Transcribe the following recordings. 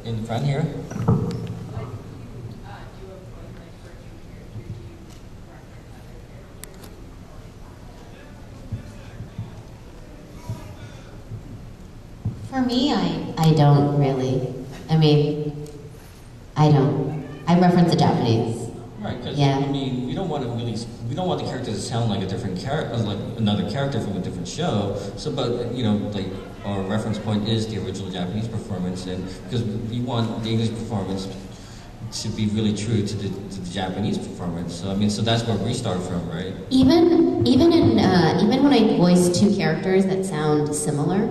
In the front here. For me, I don't really. I mean, I don't. I reference the Japanese. Right, because Yeah. I mean, we don't want the character to sound like a different character, like another character from a different show. So, but like our reference point is the original Japanese performance, and because we want the English performance to be really true to the Japanese performance. So I mean, so that's where we start from, right? Even when I voice two characters that sound similar,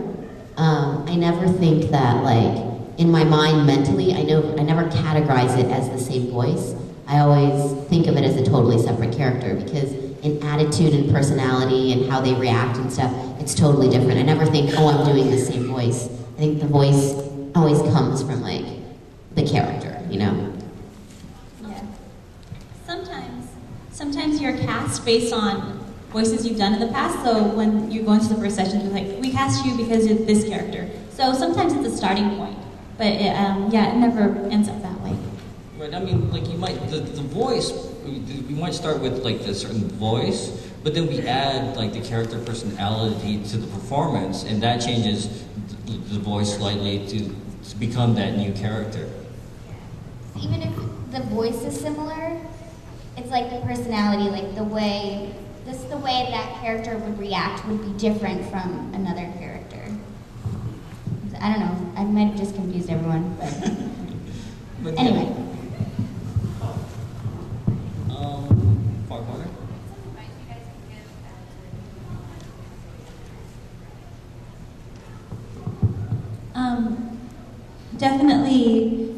I never think that, like, in my mind mentally, I never categorize it as the same voice. I always think of it as a totally separate character, because in attitude and personality and how they react and stuff, it's totally different. I never think, oh, I'm doing the same voice. I think the voice always comes from, like, the character, you know? Yeah. Sometimes you're cast based on voices you've done in the past, so when you go into the first session, you're like, we cast you because you're this character. So sometimes it's a starting point, but it never ends up that way. Right. I mean, like you might the voice. We might start with like a certain voice, but then we add like the character personality to the performance, and that changes the voice slightly to become that new character. Even if the voice is similar, it's like the personality, like the way that character would react would be different from another character. I don't know. I might have just confused everyone, but anyway. Far corner. Definitely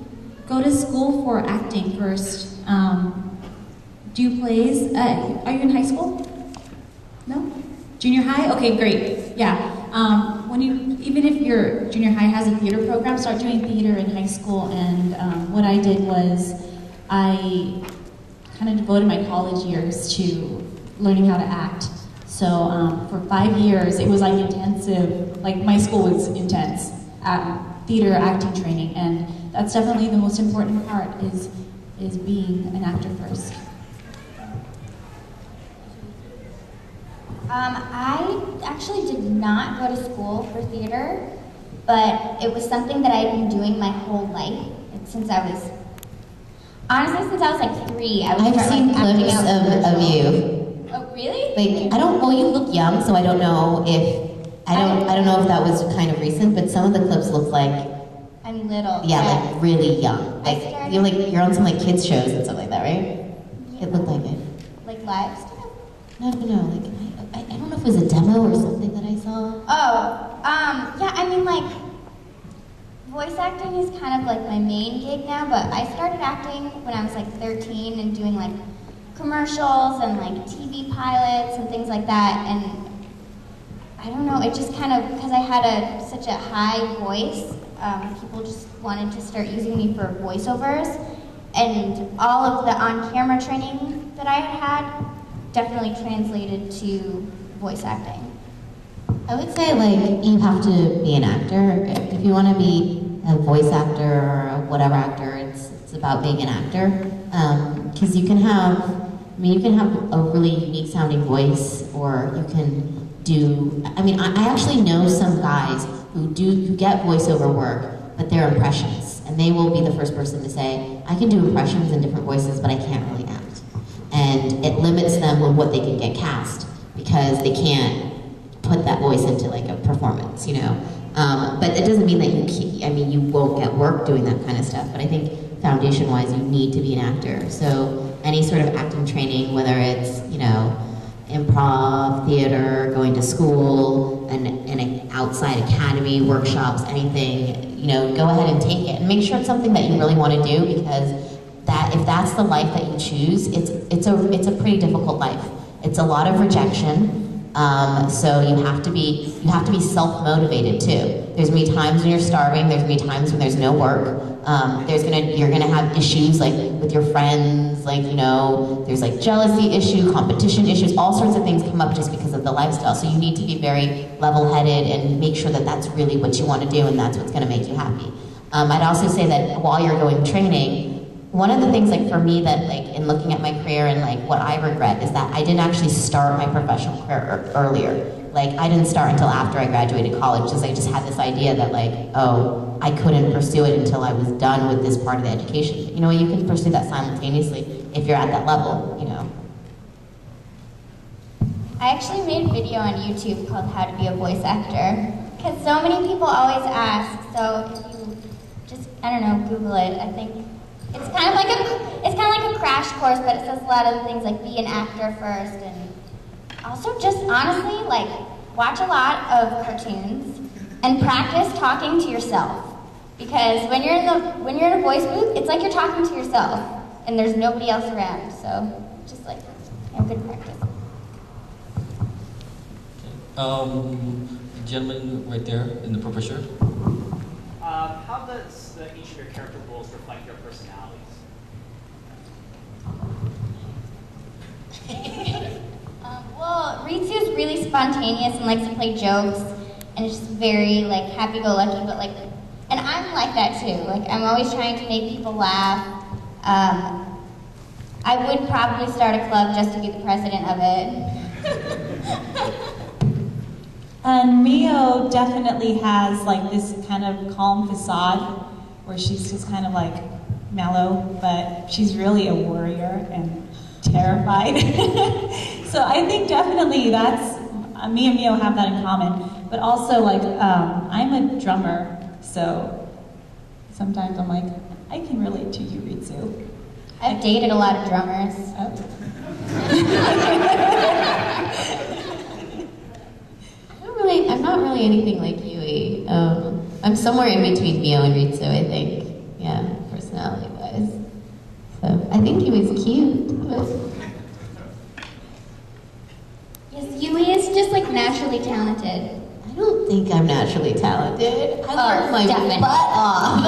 go to school for acting first. Do plays. Are you in high school? No? Junior high? Okay, great. Yeah. Even if your junior high has a theater program, start doing theater in high school. And what I did was I kind of devoted my college years to learning how to act. So for 5 years, it was like intensive, like my school was intense, theater acting training. And that's definitely the most important part is being an actor first. I actually did not go to school for theater, but it was something that I'd been doing my whole life since I was like 3. I've seen clips of you. Oh, really? Like, well, you look young, so I don't know if that was kind of recent, but some of the clips look like I'm little. Yeah, like really young. Like you're on some like kids shows and stuff like that, right? Yeah. It looked like it. Like live stuff? No. Like I don't know if it was a demo or something that I saw. Oh, yeah. I mean, like, voice acting is kind of like my main gig now. But I started acting when I was like 13 and doing like commercials and like TV pilots and things like that. And I don't know. It just kind of, because I had such a high voice, people just wanted to start using me for voiceovers, and all of the on-camera training that I had definitely translated to voice acting. I would say, like, you have to be an actor. If you want to be a voice actor or a whatever actor, it's about being an actor. Because you can have a really unique sounding voice, or you can do, I actually know some guys who get voiceover work, but they're impressionists. And they will be the first person to say, I can do impressions in different voices, but I can't really act. And it limits them on what they can get cast, because they can't put that voice into like a performance, you know. But it doesn't mean that you won't get work doing that kind of stuff. But I think foundation-wise, you need to be an actor. So any sort of acting training, whether it's, you know, improv, theater, going to school, an outside academy, workshops, anything, you know, go ahead and take it. And make sure it's something that you really want to do, because if that's the life that you choose, it's a pretty difficult life. It's a lot of rejection. So you have to be self-motivated too. There's gonna be times when you're starving. There's gonna be times when there's no work. You're gonna have issues like with your friends, like, you know, there's like jealousy issue, competition issues, all sorts of things come up just because of the lifestyle. So you need to be very level-headed and make sure that that's really what you want to do and that's what's gonna make you happy. I'd also say that while you're going training, one of the things like for me that like in looking at my career and like what I regret is that I didn't actually start my professional career earlier. Like I didn't start until after I graduated college, because I just had this idea that like, oh, I couldn't pursue it until I was done with this part of the education. But, you know, you can pursue that simultaneously if you're at that level, you know. I actually made a video on YouTube called How to Be a Voice Actor, because so many people always ask, so if you just, I don't know, Google it, I think it's kind of like a crash course, but it says a lot of the things like be an actor first, and also just honestly, like, watch a lot of cartoons and practice talking to yourself. Because when you're in a voice booth, it's like you're talking to yourself, and there's nobody else around, so just like, good practice. Gentleman right there in the purple shirt. How does each of your character roles reflect your personalities? Well, Ritsu's really spontaneous and likes to play jokes, and is just very like happy-go-lucky, but like, and I'm like that too. Like I'm always trying to make people laugh. I would probably start a club just to be the president of it. And Mio definitely has like this kind of calm facade where she's just kind of like mellow, but she's really a warrior and terrified. So I think definitely that's, me and Mio have that in common. But also like, I'm a drummer, so sometimes I'm like, I can relate to you, Ritsu. I've dated a lot of drummers. I'm not really anything like Yui. I'm somewhere in between Mio and Ritsu, I think. Yeah, personality-wise. So I think Yui's cute. Yes, Yui is just like naturally talented. I don't think I'm naturally talented. I work my definitely. butt off.